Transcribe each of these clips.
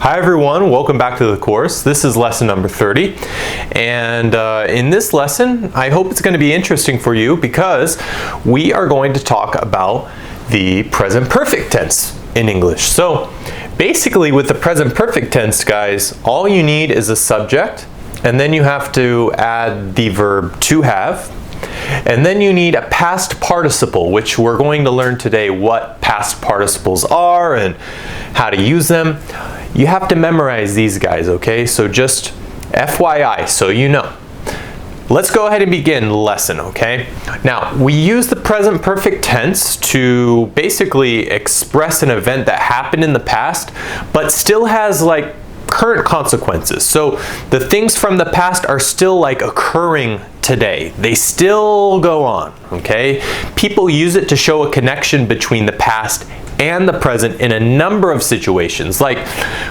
Hi everyone, welcome back to the course. This is lesson number 30, and in this lesson I hope it's going to be interesting for you because we are going to talk about the present perfect tense in English. So basically with the present perfect tense, guys, all you need is a subject, and then you have to add the verb to have, and then you need a past participle, which we're going to learn today what past participles are and how to use them. You have to memorize these guys, okay? So just FYI, so you know. Let's go ahead and begin the lesson, okay? Now, we use the present perfect tense to basically express an event that happened in the past, but still has like current consequences. So the things from the past are still like occurring today. They still go on, okay? People use it to show a connection between the past and the present in a number of situations. Like,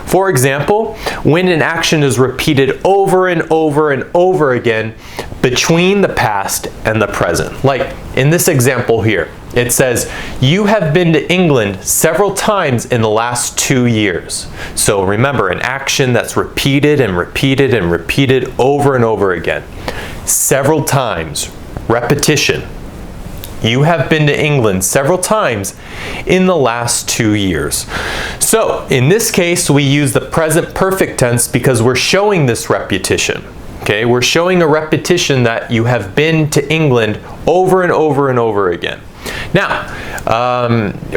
for example, when an action is repeated over and over and over again between the past and the present. Like in this example here, it says, you have been to England several times in the last 2 years. So remember, an action that's repeated and repeated and repeated over and over again. Several times, repetition. You have been to England several times in the last 2 years. So in this case, we use the present perfect tense because we're showing this repetition. Okay, we're showing a repetition that you have been to England over and over and over again. Now,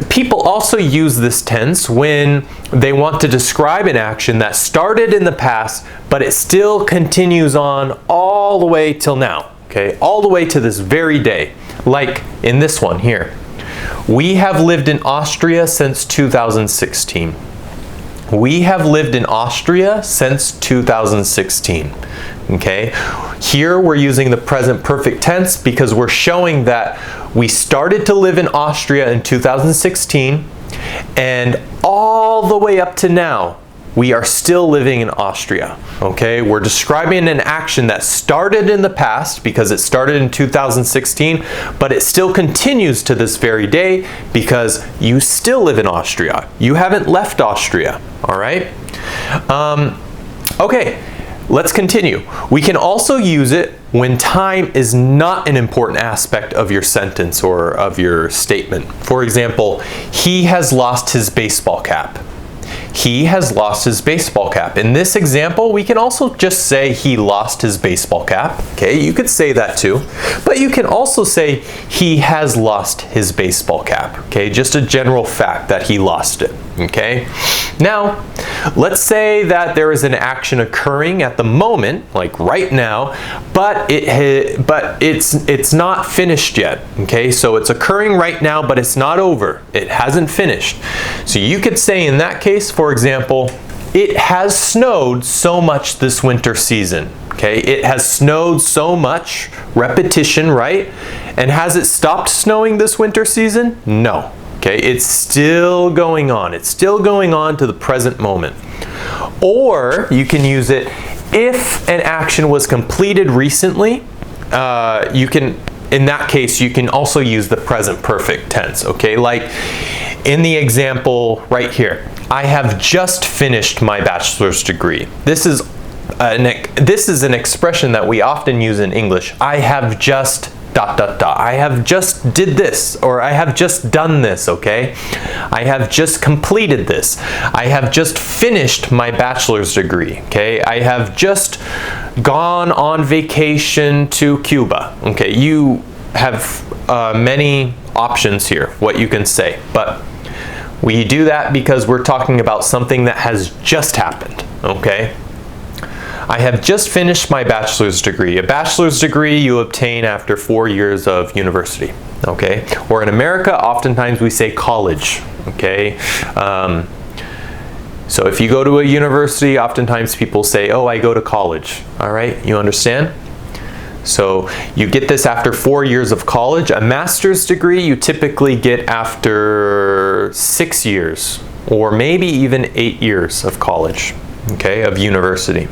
people also use this tense when they want to describe an action that started in the past, but it still continues on all the way till now. Okay, all the way to this very day. Like in this one here. We have lived in Austria since 2016. We have lived in Austria since 2016. Okay, here we're using the present perfect tense because we're showing that we started to live in Austria in 2016 and all the way up to now we are still living in Austria. Okay, we're describing an action that started in the past because it started in 2016, but it still continues to this very day because you still live in Austria. You haven't left Austria, all right? Okay, let's continue. We can also use it when time is not an important aspect of your sentence or of your statement. For example, he has lost his baseball cap. He has lost his baseball cap. In this example, we can also just say he lost his baseball cap. Okay, you could say that too. But you can also say he has lost his baseball cap. Okay, just a general fact that he lost it. Okay, now let's say that there is an action occurring at the moment, like right now, but it's not finished yet. Okay, so it's occurring right now, but it's not over. It hasn't finished. So you could say in that case, for example, it has snowed so much this winter season. Okay, it has snowed so much, repetition, right? And has it stopped snowing this winter season? No. Okay, it's still going on. It's still going on to the present moment. Or you can use it if an action was completed recently. In that case, you can also use the present perfect tense. Okay, like in the example right here, I have just finished my bachelor's degree. This is an expression that we often use in English. I have just ... I have just did this, or I have just done this, okay? I have just completed this. I have just finished my bachelor's degree, okay? I have just gone on vacation to Cuba, okay? You have many options here, what you can say, but we do that because we're talking about something that has just happened, okay? I have just finished my bachelor's degree. A bachelor's degree you obtain after 4 years of university, okay? Or in America, oftentimes we say college, okay? So if you go to a university, oftentimes people say, oh, I go to college, all right? You understand? So you get this after 4 years of college. A master's degree you typically get after 6 years, or maybe even 8 years of college, okay, of university.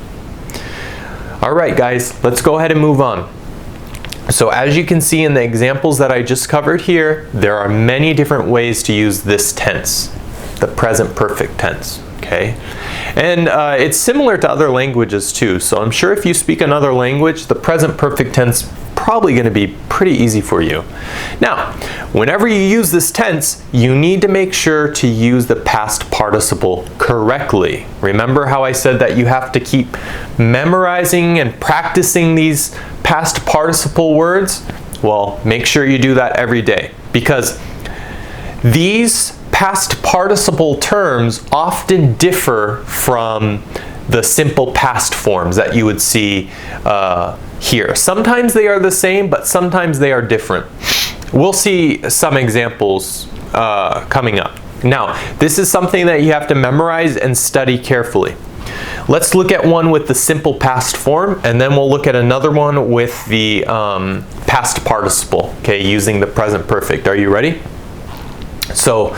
All right, guys, let's go ahead and move on. So as you can see in the examples that I just covered here, there are many different ways to use this tense, the present perfect tense. Okay, and it's similar to other languages too. So I'm sure if you speak another language, the present perfect tense probably going to be pretty easy for you. Now, whenever you use this tense, you need to make sure to use the past participle correctly. Remember how I said that you have to keep memorizing and practicing these past participle words? Well, make sure you do that every day, because these past participle terms often differ from the simple past forms that you would see here. Sometimes they are the same, but sometimes they are different. We'll see some examples coming up. Now, this is something that you have to memorize and study carefully. Let's look at one with the simple past form, and then we'll look at another one with the past participle, okay, using the present perfect. Are you ready? So,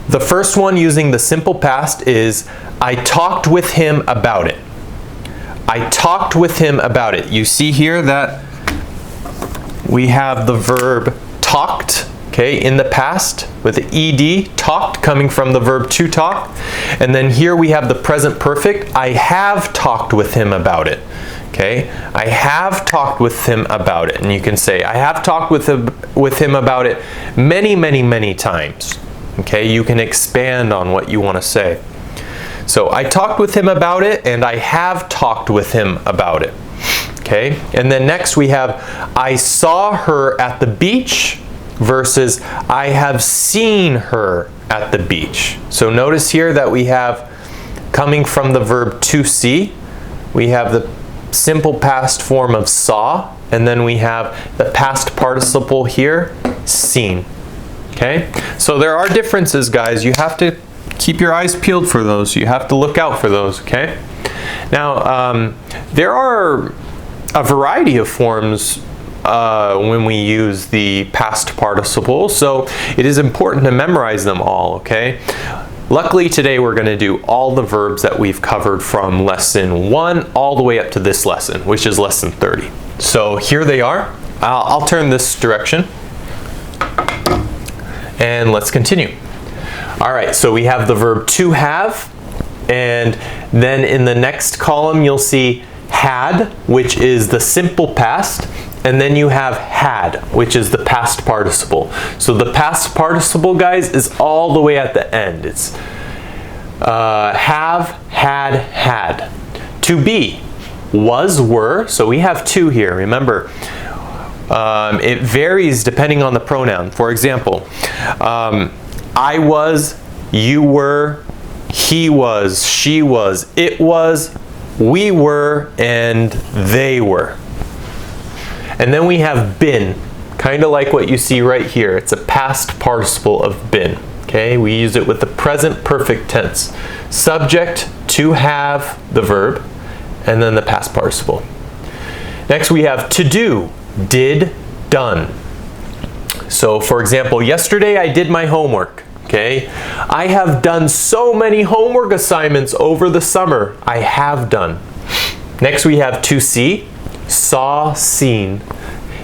the first one using the simple past is, I talked with him about it. I talked with him about it. You see here that we have the verb talked, okay, in the past with the ed, talked, coming from the verb to talk. And then here we have the present perfect. I have talked with him about it. Okay, I have talked with him about it. And you can say, I have talked with him about it many, many, many times. Okay, you can expand on what you want to say. So I talked with him about it, and I have talked with him about it. Okay, and then next we have, I saw her at the beach versus I have seen her at the beach. So notice here that we have, coming from the verb to see, we have the simple past form of saw, and then we have the past participle here, seen. Okay, so there are differences, guys. You have to keep your eyes peeled for those. You have to look out for those, okay? Now, there are a variety of forms when we use the past participle, so it is important to memorize them all, okay? Luckily today we're going to do all the verbs that we've covered from lesson 1 all the way up to this lesson, which is lesson 30. So here they are. I'll turn this direction and let's continue. All right, so we have the verb to have, and then in the next column you'll see had, which is the simple past, and then you have had, which is the past participle. So the past participle, guys, is all the way at the end. It's have, had. To be, was, were, so we have two here. Remember, it varies depending on the pronoun. For example, I was, you were, he was, she was, it was, we were, and they were. And then we have been, kind of like what you see right here. It's a past participle of been. Okay, we use it with the present perfect tense. Subject, to have, the verb, and then the past participle. Next we have to do, did, done. So for example, yesterday I did my homework. Okay, I have done so many homework assignments over the summer. I have done. Next we have to see, saw, seen.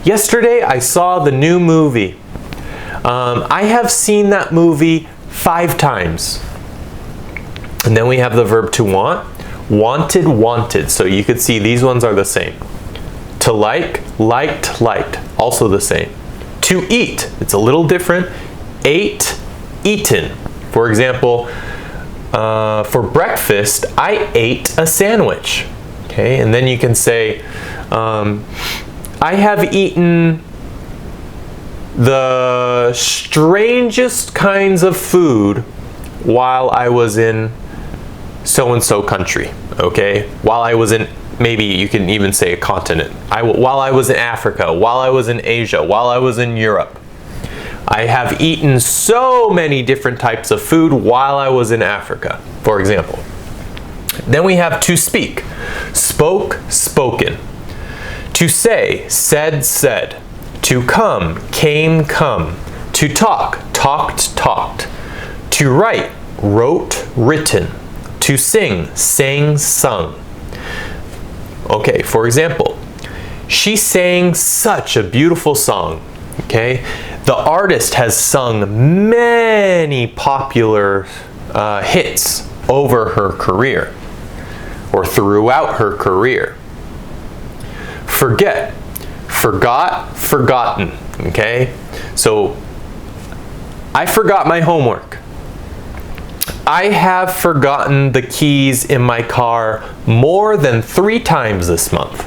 Yesterday I saw the new movie. I have seen that movie 5 times. And then we have the verb to want, wanted, wanted. So you could see these ones are the same. To like, liked, liked, also the same. To eat, it's a little different. Ate, eaten. For example, for breakfast, I ate a sandwich. Okay, and then you can say, I have eaten the strangest kinds of food while I was in so-and-so country. Okay, while I was in, maybe you can even say a continent. While I was in Africa, while I was in Asia, while I was in Europe. I have eaten so many different types of food while I was in Africa, for example. Then we have to speak. Spoke, spoken. To say, said, said. To come, came, come. To talk, talked, talked. To write, wrote, written. To sing, sang, sung. Okay, for example, she sang such a beautiful song. Okay, the artist has sung many popular hits. over her career or throughout her career. Forget, forgot, forgotten, okay? So, I forgot my homework. I have forgotten the keys in my car more than 3 times this month.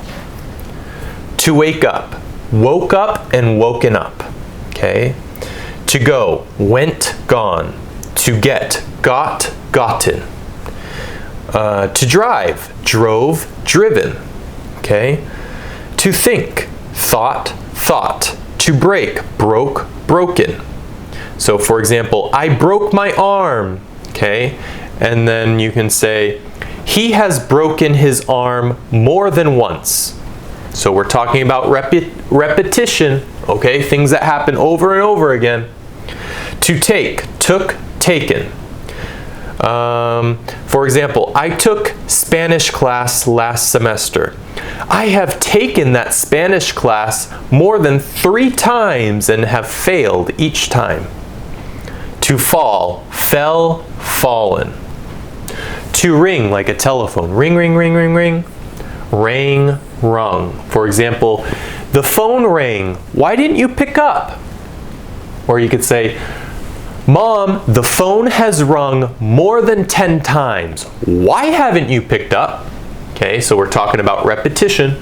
To wake up, woke up and woken up, okay? To go, went, gone. To get, got, gotten. To drive, drove, driven, okay? To think, thought, thought. To break, broke, broken. So for example, I broke my arm, okay? And then you can say, he has broken his arm more than once. So we're talking about repetition, okay? Things that happen over and over again. To take, took, taken. For example, I took Spanish class last semester. I have taken that Spanish class more than 3 times and have failed each time. To fall, fell, fallen. To ring, like a telephone. Ring, ring, ring, ring, ring. Rang, rung. For example, the phone rang. Why didn't you pick up? Or you could say, Mom, the phone has rung more than 10 times. Why haven't you picked up? Okay, so we're talking about repetition.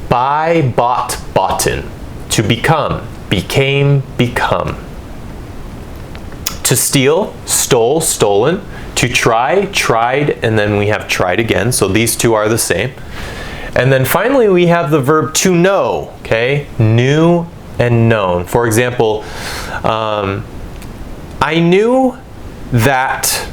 Buy, bought, boughten. To become, became, become. To steal, stole, stolen. To try, tried, and then we have tried again. So these two are the same. And then finally we have the verb to know, okay? Knew and known. For example, I knew that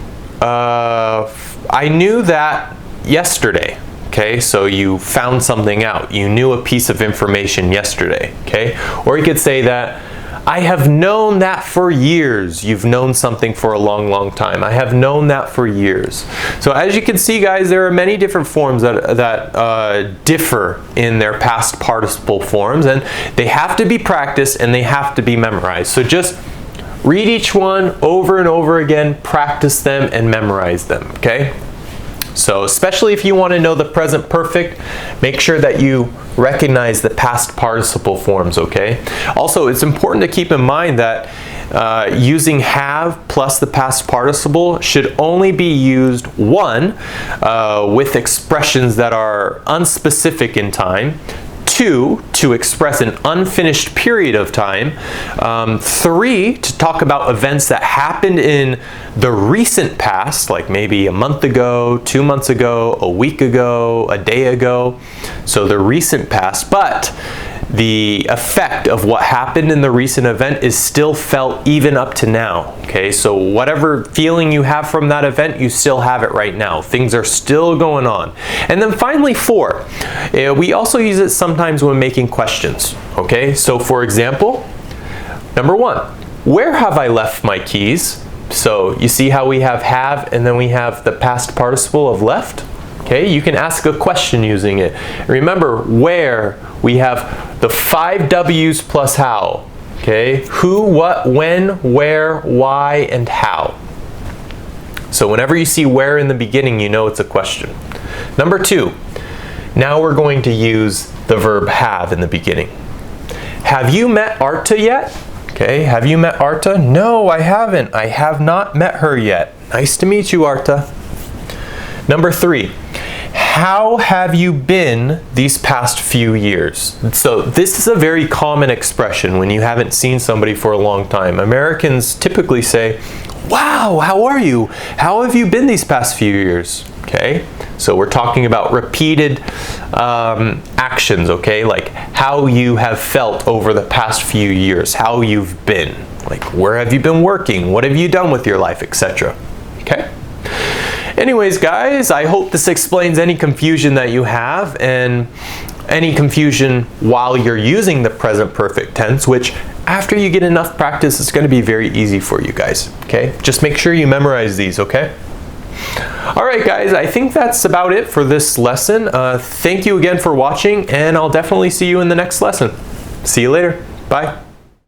yesterday. Okay, so you found something out. You knew a piece of information yesterday. Okay, or you could say that I have known that for years. You've known something for a long, long time. I have known that for years. So as you can see, guys, there are many different forms that differ in their past participle forms, and they have to be practiced and they have to be memorized. So just read each one over and over again, practice them, and memorize them, okay? So especially if you want to know the present perfect, make sure that you recognize the past participle forms, okay? Also, it's important to keep in mind that using have plus the past participle should only be used, one, with expressions that are unspecific in time, 2, to express an unfinished period of time, 3, to talk about events that happened in the recent past, like maybe a month ago, 2 months ago, a week ago, a day ago, so the recent past, but the effect of what happened in the recent event is still felt even up to now, okay? So whatever feeling you have from that event, you still have it right now. Things are still going on. And then finally, 4, we also use it sometimes when making questions, okay? So for example, number 1, where have I left my keys? So you see how we have and then we have the past participle of left? Okay, you can ask a question using it. Remember, where, we have the 5 W's plus how. Okay, who, what, when, where, why, and how. So whenever you see where in the beginning, you know it's a question. Number 2, now we're going to use the verb have in the beginning. Have you met Arta yet? Okay, have you met Arta? No, I haven't. I have not met her yet. Nice to meet you, Arta. Number 3, how have you been these past few years? So this is a very common expression when you haven't seen somebody for a long time. Americans typically say, wow, how are you? How have you been these past few years? Okay, so we're talking about repeated actions, okay? Like how you have felt over the past few years, how you've been. Like where have you been working? What have you done with your life, etc. Okay? Anyways, guys, I hope this explains any confusion that you have and any confusion while you're using the present perfect tense, which after you get enough practice, it's going to be very easy for you guys, okay? Just make sure you memorize these, okay? All right, guys, I think that's about it for this lesson. Thank you again for watching, and I'll definitely see you in the next lesson. See you later. Bye.